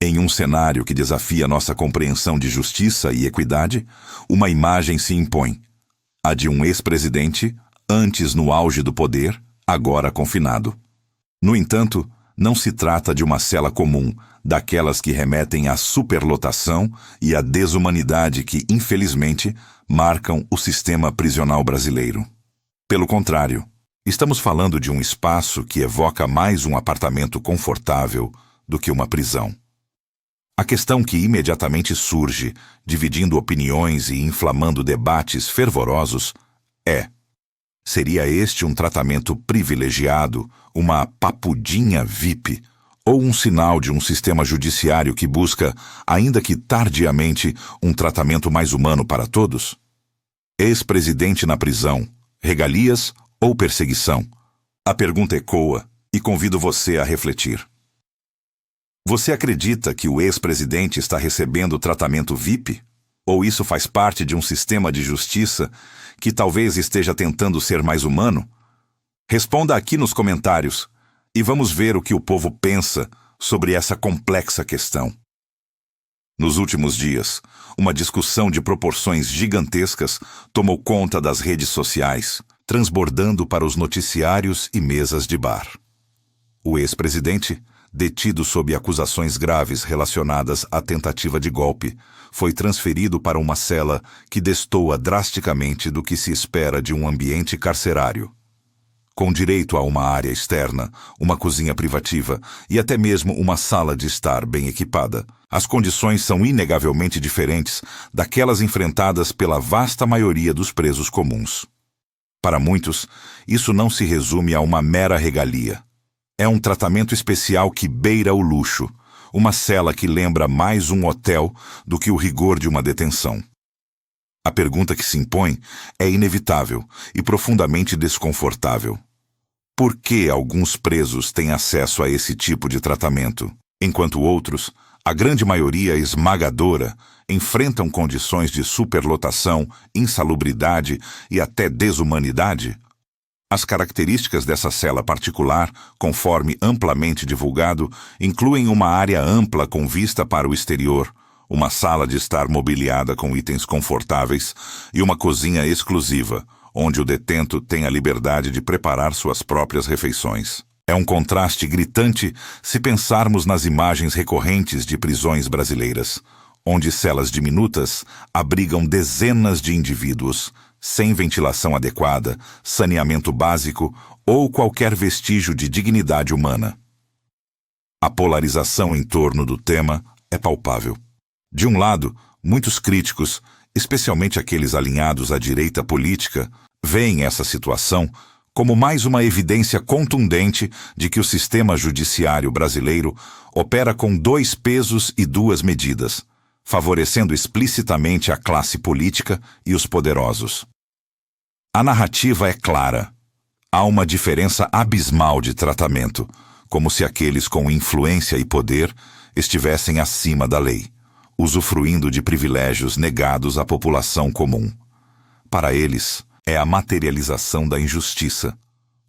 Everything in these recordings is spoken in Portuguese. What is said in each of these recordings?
Em um cenário que desafia nossa compreensão de justiça e equidade, uma imagem se impõe: a de um ex-presidente, antes no auge do poder, agora confinado. No entanto, não se trata de uma cela comum, daquelas que remetem à superlotação e à desumanidade que, infelizmente, marcam o sistema prisional brasileiro. Pelo contrário, estamos falando de um espaço que evoca mais um apartamento confortável do que uma prisão. A questão que imediatamente surge, dividindo opiniões e inflamando debates fervorosos, é: seria este um tratamento privilegiado, uma papudinha VIP, ou um sinal de um sistema judiciário que busca, ainda que tardiamente, um tratamento mais humano para todos? Ex-presidente na prisão, regalias ou perseguição? A pergunta ecoa e convido você a refletir. Você acredita que o ex-presidente está recebendo tratamento VIP? Ou isso faz parte de um sistema de justiça que talvez esteja tentando ser mais humano? Responda aqui nos comentários e vamos ver o que o povo pensa sobre essa complexa questão. Nos últimos dias, uma discussão de proporções gigantescas tomou conta das redes sociais, transbordando para os noticiários e mesas de bar. O ex-presidente, detido sob acusações graves relacionadas à tentativa de golpe, foi transferido para uma cela que destoa drasticamente do que se espera de um ambiente carcerário. Com direito a uma área externa, uma cozinha privativa e até mesmo uma sala de estar bem equipada, as condições são inegavelmente diferentes daquelas enfrentadas pela vasta maioria dos presos comuns. Para muitos, isso não se resume a uma mera regalia. É um tratamento especial que beira o luxo, uma cela que lembra mais um hotel do que o rigor de uma detenção. A pergunta que se impõe é inevitável e profundamente desconfortável. Por que alguns presos têm acesso a esse tipo de tratamento, enquanto outros, a grande maioria esmagadora, enfrentam condições de superlotação, insalubridade e até desumanidade? As características dessa cela particular, conforme amplamente divulgado, incluem uma área ampla com vista para o exterior, uma sala de estar mobiliada com itens confortáveis e uma cozinha exclusiva, onde o detento tem a liberdade de preparar suas próprias refeições. É um contraste gritante se pensarmos nas imagens recorrentes de prisões brasileiras, onde celas diminutas abrigam dezenas de indivíduos, sem ventilação adequada, saneamento básico ou qualquer vestígio de dignidade humana. A polarização em torno do tema é palpável. De um lado, muitos críticos, especialmente aqueles alinhados à direita política, veem essa situação como mais uma evidência contundente de que o sistema judiciário brasileiro opera com dois pesos e duas medidas, favorecendo explicitamente a classe política e os poderosos. A narrativa é clara. Há uma diferença abismal de tratamento, como se aqueles com influência e poder estivessem acima da lei, usufruindo de privilégios negados à população comum. Para eles, é a materialização da injustiça,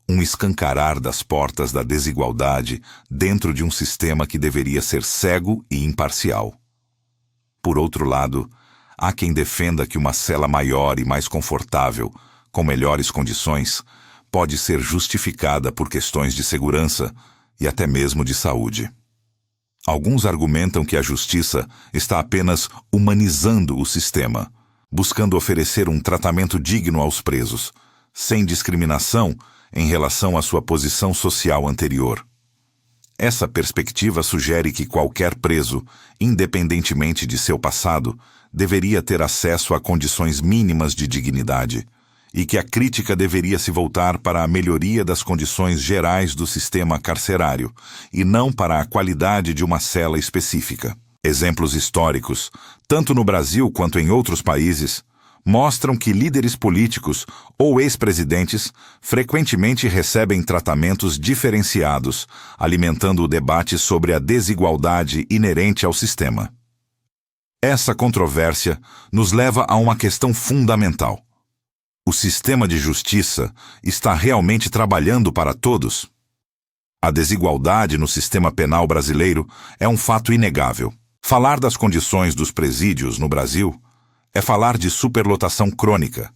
um escancarar das portas da desigualdade dentro de um sistema que deveria ser cego e imparcial. Por outro lado, há quem defenda que uma cela maior e mais confortável, com melhores condições, pode ser justificada por questões de segurança e até mesmo de saúde. Alguns argumentam que a justiça está apenas humanizando o sistema, buscando oferecer um tratamento digno aos presos, sem discriminação em relação à sua posição social anterior. Essa perspectiva sugere que qualquer preso, independentemente de seu passado, deveria ter acesso a condições mínimas de dignidade, e que a crítica deveria se voltar para a melhoria das condições gerais do sistema carcerário, e não para a qualidade de uma cela específica. Exemplos históricos, tanto no Brasil quanto em outros países, mostram que líderes políticos ou ex-presidentes frequentemente recebem tratamentos diferenciados, alimentando o debate sobre a desigualdade inerente ao sistema. Essa controvérsia nos leva a uma questão fundamental. O sistema de justiça está realmente trabalhando para todos? A desigualdade no sistema penal brasileiro é um fato inegável. Falar das condições dos presídios no Brasil é falar de superlotação crônica,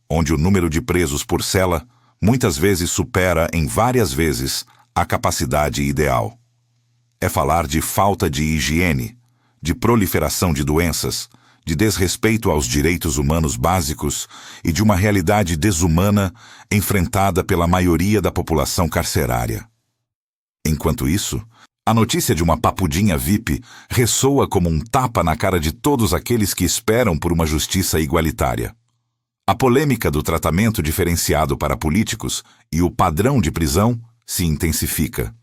onde o número de presos por cela muitas vezes supera em várias vezes a capacidade ideal. É falar de falta de higiene, de proliferação de doenças, de desrespeito aos direitos humanos básicos e de uma realidade desumana enfrentada pela maioria da população carcerária. Enquanto isso, a notícia de uma papudinha VIP ressoa como um tapa na cara de todos aqueles que esperam por uma justiça igualitária. A polêmica do tratamento diferenciado para políticos e o padrão de prisão se intensifica.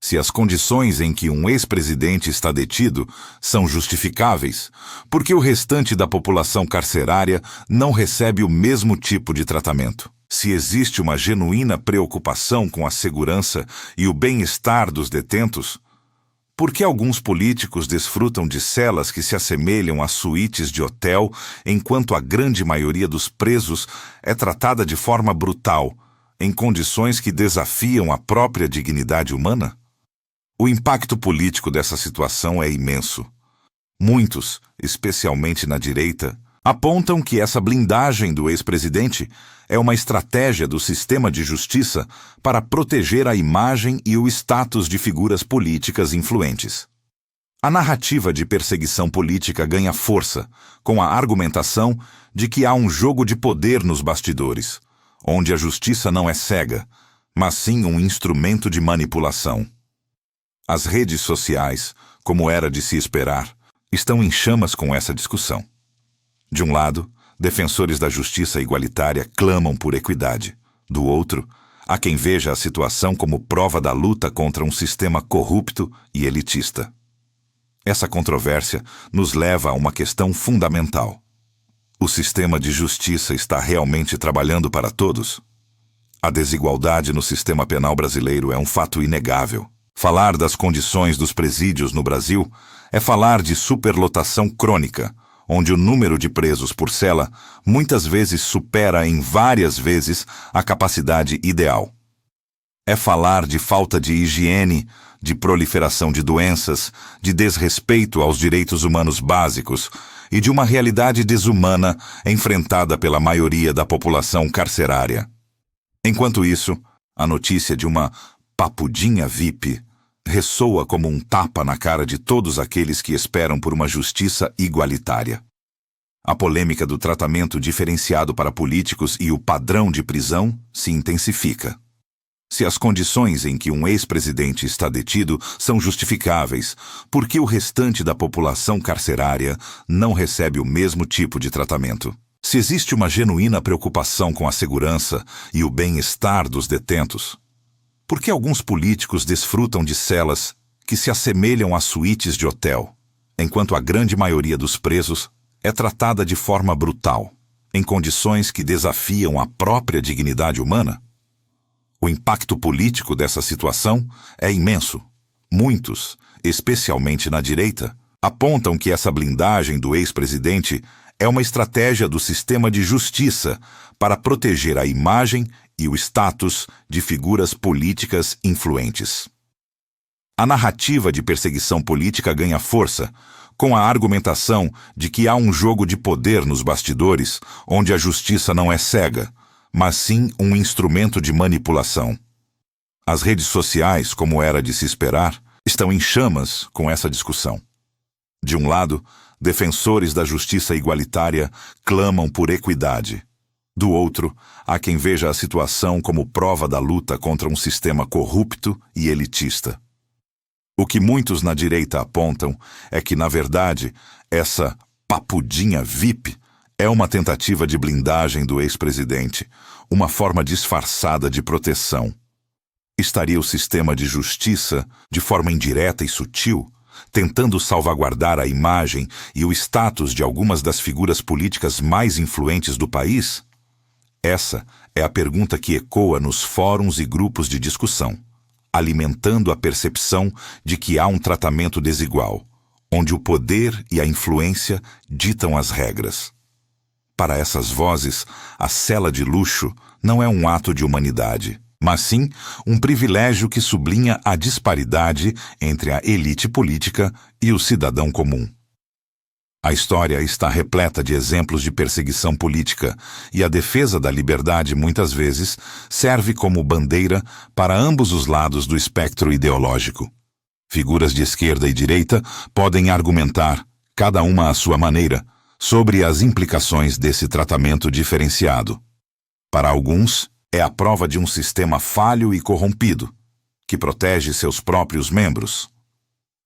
Se as condições em que um ex-presidente está detido são justificáveis, por que o restante da população carcerária não recebe o mesmo tipo de tratamento? Se existe uma genuína preocupação com a segurança e o bem-estar dos detentos, por que alguns políticos desfrutam de celas que se assemelham a suítes de hotel, enquanto a grande maioria dos presos é tratada de forma brutal, em condições que desafiam a própria dignidade humana? O impacto político dessa situação é imenso. Muitos, especialmente na direita, apontam que essa blindagem do ex-presidente é uma estratégia do sistema de justiça para proteger a imagem e o status de figuras políticas influentes. A narrativa de perseguição política ganha força com a argumentação de que há um jogo de poder nos bastidores, onde a justiça não é cega, mas sim um instrumento de manipulação. As redes sociais, como era de se esperar, estão em chamas com essa discussão. De um lado, defensores da justiça igualitária clamam por equidade. Do outro, há quem veja a situação como prova da luta contra um sistema corrupto e elitista. Essa controvérsia nos leva a uma questão fundamental. O sistema de justiça está realmente trabalhando para todos? A desigualdade no sistema penal brasileiro é um fato inegável. Falar das condições dos presídios no Brasil é falar de superlotação crônica, onde o número de presos por cela muitas vezes supera em várias vezes a capacidade ideal. É falar de falta de higiene, de proliferação de doenças, de desrespeito aos direitos humanos básicos e de uma realidade desumana enfrentada pela maioria da população carcerária. Enquanto isso, a notícia de uma papudinha VIP ressoa como um tapa na cara de todos aqueles que esperam por uma justiça igualitária. A polêmica do tratamento diferenciado para políticos e o padrão de prisão se intensifica. Se as condições em que um ex-presidente está detido são justificáveis, por que o restante da população carcerária não recebe o mesmo tipo de tratamento? Se existe uma genuína preocupação com a segurança e o bem-estar dos detentos, por que alguns políticos desfrutam de celas que se assemelham a suítes de hotel, enquanto a grande maioria dos presos é tratada de forma brutal, em condições que desafiam a própria dignidade humana? O impacto político dessa situação é imenso. Muitos, especialmente na direita, apontam que essa blindagem do ex-presidente é uma estratégia do sistema de justiça para proteger a imagem e o status de figuras políticas influentes. A narrativa de perseguição política ganha força com a argumentação de que há um jogo de poder nos bastidores, onde a justiça não é cega, mas sim um instrumento de manipulação. As redes sociais, como era de se esperar, estão em chamas com essa discussão. De um lado, defensores da justiça igualitária clamam por equidade. Do outro, há quem veja a situação como prova da luta contra um sistema corrupto e elitista. O que muitos na direita apontam é que, na verdade, essa papudinha VIP é uma tentativa de blindagem do ex-presidente, uma forma disfarçada de proteção. Estaria o sistema de justiça, de forma indireta e sutil, tentando salvaguardar a imagem e o status de algumas das figuras políticas mais influentes do país? Essa é a pergunta que ecoa nos fóruns e grupos de discussão, alimentando a percepção de que há um tratamento desigual, onde o poder e a influência ditam as regras. Para essas vozes, a cela de luxo não é um ato de humanidade, mas sim um privilégio que sublinha a disparidade entre a elite política e o cidadão comum. A história está repleta de exemplos de perseguição política, e a defesa da liberdade muitas vezes serve como bandeira para ambos os lados do espectro ideológico. Figuras de esquerda e direita podem argumentar, cada uma à sua maneira, sobre as implicações desse tratamento diferenciado. Para alguns, é a prova de um sistema falho e corrompido, que protege seus próprios membros.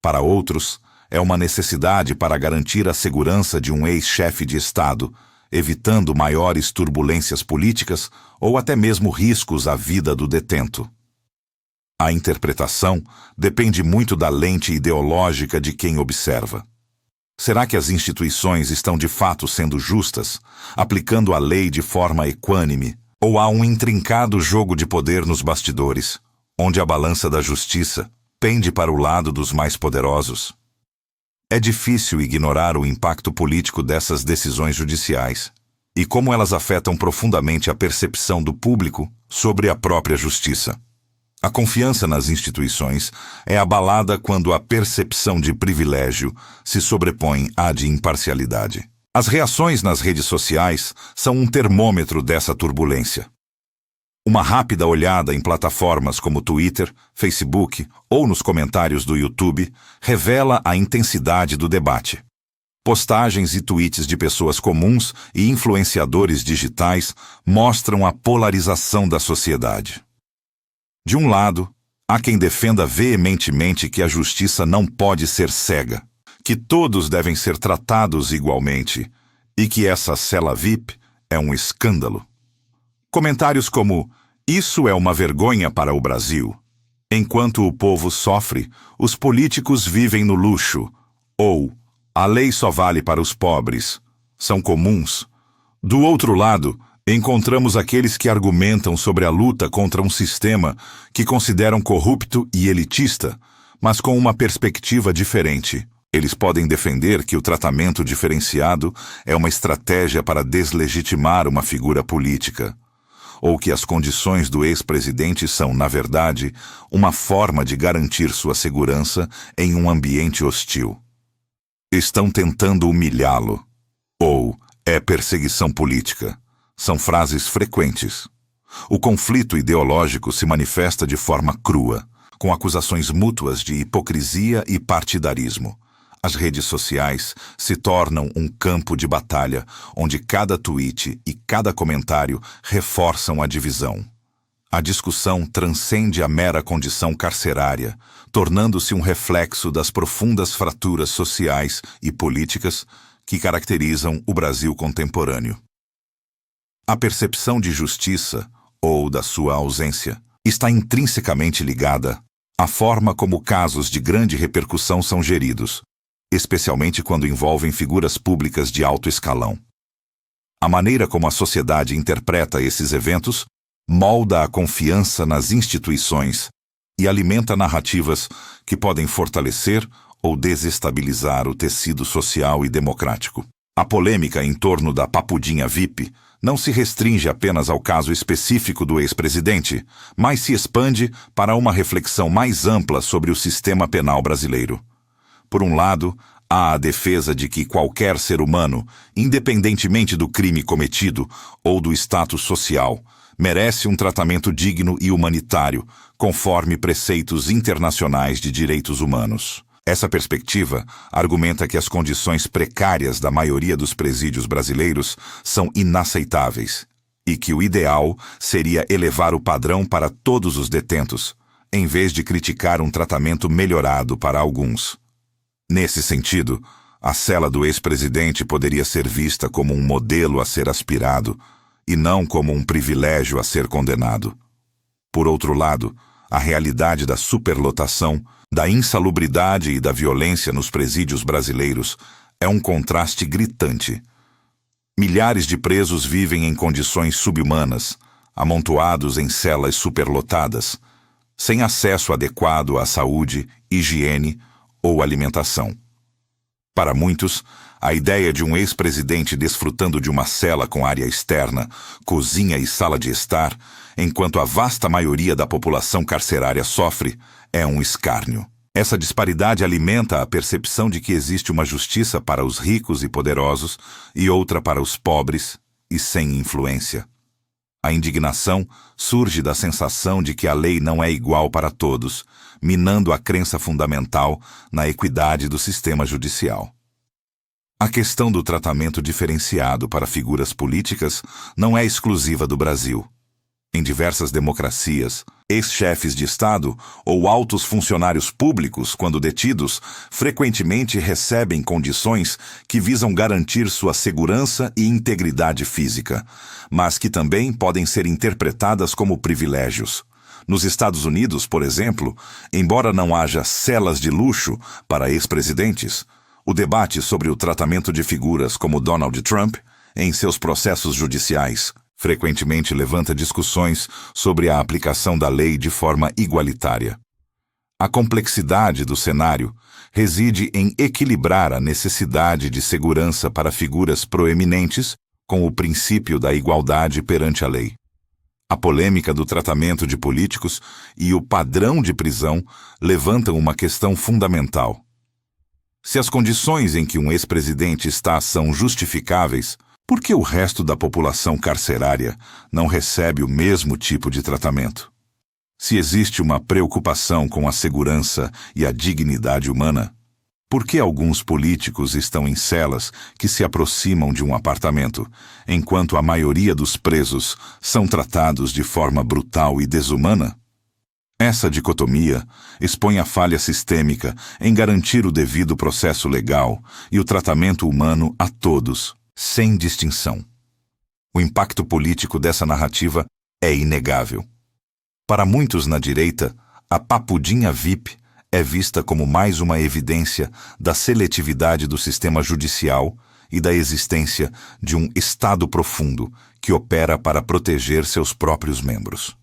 Para outros, é uma necessidade para garantir a segurança de um ex-chefe de Estado, evitando maiores turbulências políticas ou até mesmo riscos à vida do detento. A interpretação depende muito da lente ideológica de quem observa. Será que as instituições estão de fato sendo justas, aplicando a lei de forma equânime, ou há um intrincado jogo de poder nos bastidores, onde a balança da justiça pende para o lado dos mais poderosos? É difícil ignorar o impacto político dessas decisões judiciais e como elas afetam profundamente a percepção do público sobre a própria justiça. A confiança nas instituições é abalada quando a percepção de privilégio se sobrepõe à de imparcialidade. As reações nas redes sociais são um termômetro dessa turbulência. Uma rápida olhada em plataformas como Twitter, Facebook ou nos comentários do YouTube revela a intensidade do debate. Postagens e tweets de pessoas comuns e influenciadores digitais mostram a polarização da sociedade. De um lado, há quem defenda veementemente que a justiça não pode ser cega, que todos devem ser tratados igualmente e que essa cela VIP é um escândalo. Comentários como "Isso é uma vergonha para o Brasil. Enquanto o povo sofre, os políticos vivem no luxo", ou "A lei só vale para os pobres", são comuns. Do outro lado, encontramos aqueles que argumentam sobre a luta contra um sistema que consideram corrupto e elitista, mas com uma perspectiva diferente. Eles podem defender que o tratamento diferenciado é uma estratégia para deslegitimar uma figura política, ou que as condições do ex-presidente são, na verdade, uma forma de garantir sua segurança em um ambiente hostil. Estão tentando humilhá-lo, ou é perseguição política. São frases frequentes. O conflito ideológico se manifesta de forma crua, com acusações mútuas de hipocrisia e partidarismo. As redes sociais se tornam um campo de batalha, onde cada tweet e cada comentário reforçam a divisão. A discussão transcende a mera condição carcerária, tornando-se um reflexo das profundas fraturas sociais e políticas que caracterizam o Brasil contemporâneo. A percepção de justiça, ou da sua ausência, está intrinsecamente ligada à forma como casos de grande repercussão são geridos, especialmente quando envolvem figuras públicas de alto escalão. A maneira como a sociedade interpreta esses eventos molda a confiança nas instituições e alimenta narrativas que podem fortalecer ou desestabilizar o tecido social e democrático. A polêmica em torno da papudinha VIP não se restringe apenas ao caso específico do ex-presidente, mas se expande para uma reflexão mais ampla sobre o sistema penal brasileiro. Por um lado, há a defesa de que qualquer ser humano, independentemente do crime cometido ou do status social, merece um tratamento digno e humanitário, conforme preceitos internacionais de direitos humanos. Essa perspectiva argumenta que as condições precárias da maioria dos presídios brasileiros são inaceitáveis e que o ideal seria elevar o padrão para todos os detentos, em vez de criticar um tratamento melhorado para alguns. Nesse sentido, a cela do ex-presidente poderia ser vista como um modelo a ser aspirado e não como um privilégio a ser condenado. Por outro lado, a realidade da superlotação, da insalubridade e da violência nos presídios brasileiros é um contraste gritante. Milhares de presos vivem em condições subhumanas, amontoados em celas superlotadas, sem acesso adequado à saúde, higiene ou alimentação. Para muitos, a ideia de um ex-presidente desfrutando de uma cela com área externa, cozinha e sala de estar, enquanto a vasta maioria da população carcerária sofre, é um escárnio. Essa disparidade alimenta a percepção de que existe uma justiça para os ricos e poderosos e outra para os pobres e sem influência. A indignação surge da sensação de que a lei não é igual para todos, minando a crença fundamental na equidade do sistema judicial. A questão do tratamento diferenciado para figuras políticas não é exclusiva do Brasil. Em diversas democracias, ex-chefes de Estado ou altos funcionários públicos, quando detidos, frequentemente recebem condições que visam garantir sua segurança e integridade física, mas que também podem ser interpretadas como privilégios. Nos Estados Unidos, por exemplo, embora não haja celas de luxo para ex-presidentes, o debate sobre o tratamento de figuras como Donald Trump, em seus processos judiciais, frequentemente levanta discussões sobre a aplicação da lei de forma igualitária. A complexidade do cenário reside em equilibrar a necessidade de segurança para figuras proeminentes com o princípio da igualdade perante a lei. A polêmica do tratamento de políticos e o padrão de prisão levantam uma questão fundamental. Se as condições em que um ex-presidente está são justificáveis, por que o resto da população carcerária não recebe o mesmo tipo de tratamento? Se existe uma preocupação com a segurança e a dignidade humana, por que alguns políticos estão em celas que se aproximam de um apartamento, enquanto a maioria dos presos são tratados de forma brutal e desumana? Essa dicotomia expõe a falha sistêmica em garantir o devido processo legal e o tratamento humano a todos, sem distinção. O impacto político dessa narrativa é inegável. Para muitos na direita, a papudinha VIP é vista como mais uma evidência da seletividade do sistema judicial e da existência de um Estado profundo que opera para proteger seus próprios membros.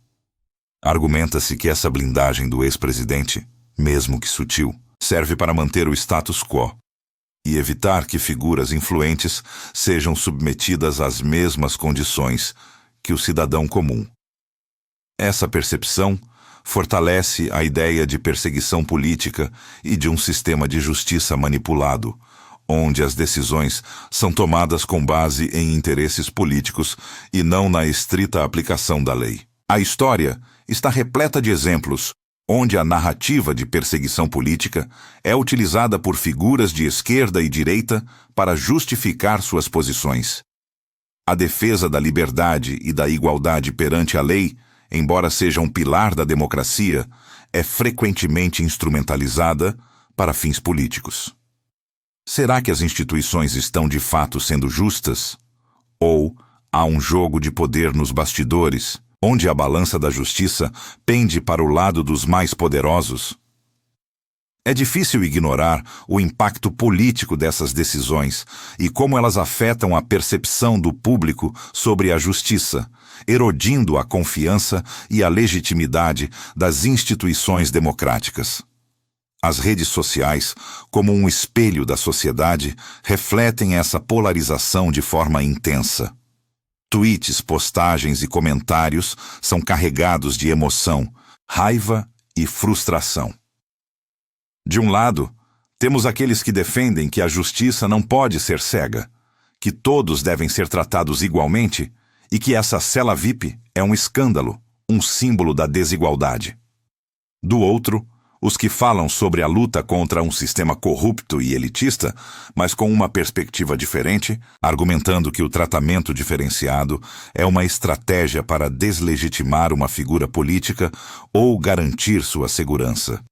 Argumenta-se que essa blindagem do ex-presidente, mesmo que sutil, serve para manter o status quo e evitar que figuras influentes sejam submetidas às mesmas condições que o cidadão comum. Essa percepção fortalece a ideia de perseguição política e de um sistema de justiça manipulado, onde as decisões são tomadas com base em interesses políticos e não na estrita aplicação da lei. A história está repleta de exemplos onde a narrativa de perseguição política é utilizada por figuras de esquerda e direita para justificar suas posições. A defesa da liberdade e da igualdade perante a lei, embora seja um pilar da democracia, é frequentemente instrumentalizada para fins políticos. Será que as instituições estão de fato sendo justas? Ou há um jogo de poder nos bastidores, onde a balança da justiça pende para o lado dos mais poderosos? É difícil ignorar o impacto político dessas decisões e como elas afetam a percepção do público sobre a justiça, erodindo a confiança e a legitimidade das instituições democráticas. As redes sociais, como um espelho da sociedade, refletem essa polarização de forma intensa. Tweets, postagens e comentários são carregados de emoção, raiva e frustração. De um lado, temos aqueles que defendem que a justiça não pode ser cega, que todos devem ser tratados igualmente e que essa cela VIP é um escândalo, um símbolo da desigualdade. Do outro, os que falam sobre a luta contra um sistema corrupto e elitista, mas com uma perspectiva diferente, argumentando que o tratamento diferenciado é uma estratégia para deslegitimar uma figura política ou garantir sua segurança.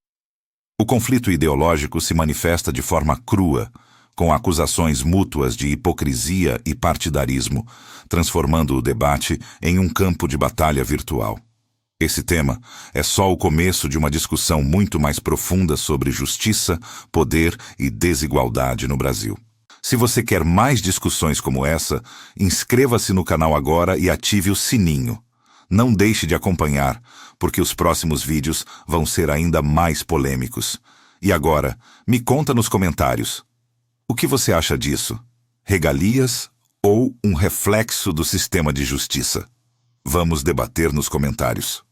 O conflito ideológico se manifesta de forma crua, com acusações mútuas de hipocrisia e partidarismo, transformando o debate em um campo de batalha virtual. Esse tema é só o começo de uma discussão muito mais profunda sobre justiça, poder e desigualdade no Brasil. Se você quer mais discussões como essa, inscreva-se no canal agora e ative o sininho. Não deixe de acompanhar, porque os próximos vídeos vão ser ainda mais polêmicos. E agora, me conta nos comentários. O que você acha disso? Regalias ou um reflexo do sistema de justiça? Vamos debater nos comentários.